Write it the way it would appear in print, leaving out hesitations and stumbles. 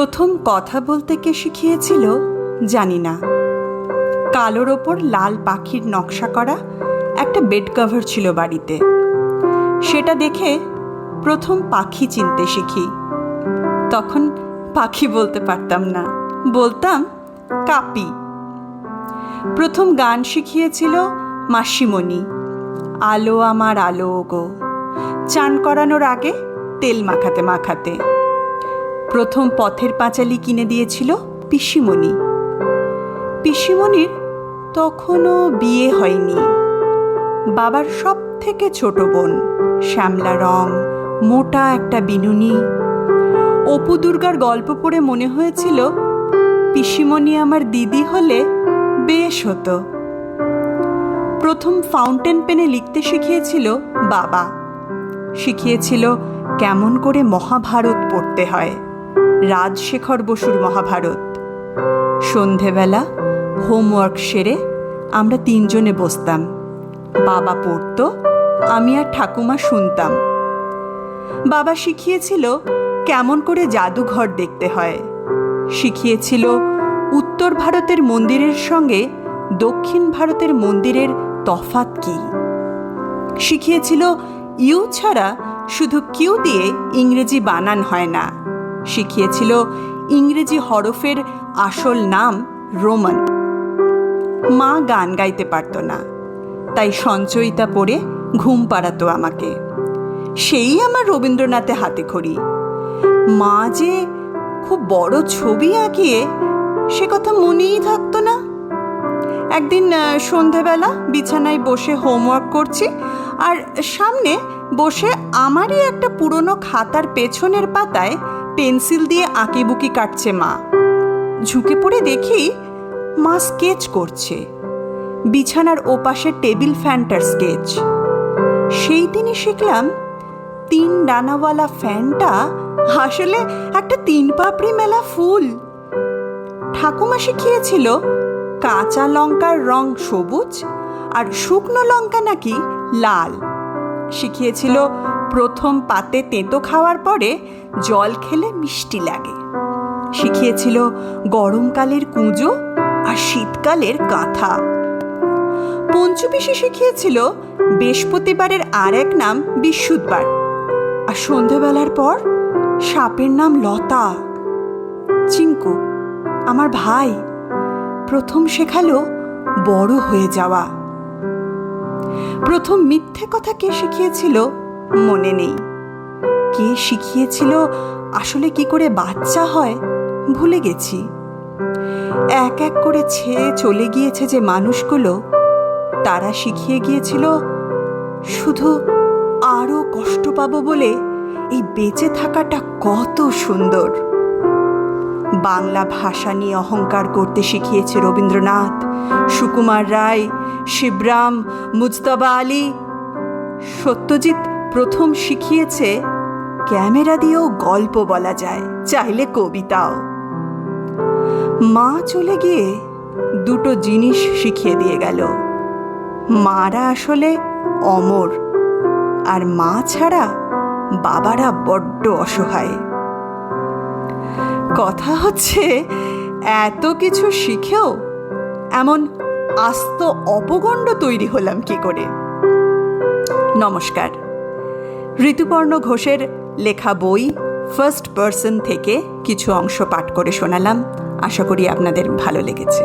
প্রথম কথা বলতে কে শিখিয়েছিল জানি না। কালোর ওপর লাল পাখির নকশা করা একটা বেড কভার ছিল বাড়িতে। সেটা দেখে প্রথম পাখি চিনতে শিখি। তখন পাখি বলতে পারতাম না, বলতাম কাপি। প্রথম গান শিখিয়েছিল মাসিমণি, আলো আমার আলো গো, চান করানোর আগে তেল মাখাতে মাখাতে। প্রথম পথের পাঁচালি কিনে দিয়েছিল পিসিমণি। পিসিমণির তখনও বিয়ে হয়নি। বাবার সব থেকে ছোট বোন, শ্যামলা রং, মোটা একটা বিনুনি। অপু দুর্গার গল্প পড়ে মনে হয়েছিল পিসিমণি আমার দিদি হলে বেশ হতো। প্রথম ফাউন্টেন পেনে লিখতে শিখিয়েছিল বাবা। শিখিয়েছিল কেমন করে মহাভারত পড়তে হয়, রাজশেখর বসুর মহাভারত। সন্ধেবেলা হোমওয়ার্ক সেরে আমরা তিনজনে বসতাম। বাবা পড়ত, আমি আর ঠাকুমা শুনতাম। বাবা শিখিয়েছিল কেমন করে জাদুঘর দেখতে হয়। শিখিয়েছিল উত্তর ভারতের মন্দিরের সঙ্গে দক্ষিণ ভারতের মন্দিরের তফাৎ কী। শিখিয়েছিল ইউ ছাড়া শুধু কিউ দিয়ে ইংরেজি বানান হয় না। শিখিয়েছিল ইংরেজি হরফের আসল নাম রোমান। মা গান গাইতে পারত না, তাই সঞ্চয়িতা পড়ে ঘুম পাড়াতো আমাকে। সেই আমার রবীন্দ্রনাথে হাতে খড়ি। মা যে খুব বড় ছবি আঁকিয়ে সে কথা মনেই থাকতো না। একদিন সন্ধেবেলা বিছানায় বসে হোমওয়ার্ক করছি, আর সামনে বসে আমারই একটা পুরনো খাতার পেছনের পাতায় পেন্সিল দিয়ে আঁকিবুকি কাটছে মা। ঝুঁকে পড়ে দেখি মা স্কেচ করছে, বিছানার ওপাশে টেবিল ফ্যানটার স্কেচ। সেই দিনই শিখলাম 3 ডানাওয়ালা ফ্যানটা আসলে একটা 3 পাপড়ি মেলা ফুল। ঠাকুমা শিখিয়েছিল কাঁচা লঙ্কার রং সবুজ আর শুকনো লঙ্কা নাকি লাল। শিখিয়েছিল প্রথম পাতে তেঁতো খাওয়ার পরে জল খেলে মিষ্টি লাগে। শিখিয়েছিল গরমকালের কুঁজো আর শীতকালের কাঁথা। পঞ্চুপিসি শিখিয়েছিল বৃহস্পতিবারের আর এক নাম বৃহস্পতিবার, আর সন্ধেবেলার পর সাপের নাম লতা। চিঙ্কু আমার ভাই প্রথম শেখালো বড় হয়ে যাওয়া। প্রথম মিথ্যে কথা কে শিখিয়েছিল মনে নেই। কে শিখিয়েছিল আসলে কি করে বাচ্চা হয় ভুলে গেছি। এক এক করে ছেড়ে চলে গিয়েছে যে মানুষগুলো, তারা শিখিয়ে গিয়েছিল শুধু আরও কষ্ট পাবো বলে এই বেঁচে থাকাটা কত সুন্দর। বাংলা ভাষা নিয়ে অহংকার করতে শিখিয়েছে রবীন্দ্রনাথ, সুকুমার রায়, শিবরাম, মুজতবা আলী। সত্যজিৎ প্রথম শিখিয়েছে ক্যামেরা দিয়েও গল্প বলা যায়, চাইলে কবিতাও। মা চলে গিয়ে 2টো জিনিস শিখিয়ে দিয়ে গেল। মারা আসলে অমর, আর মা ছাড়া বাবারা বড্ড অসহায়। কথা হচ্ছে এত কিছু শিখেও এমন আস্ত অপগণ্ড তৈরি হলাম কি করে। নমস্কার। ঋতুপর্ণ ঘোষের লেখা বই ফার্স্ট পার্সন থেকে কিছু অংশ পাঠ করে শোনালাম। আশা করি আপনাদের ভালো লেগেছে।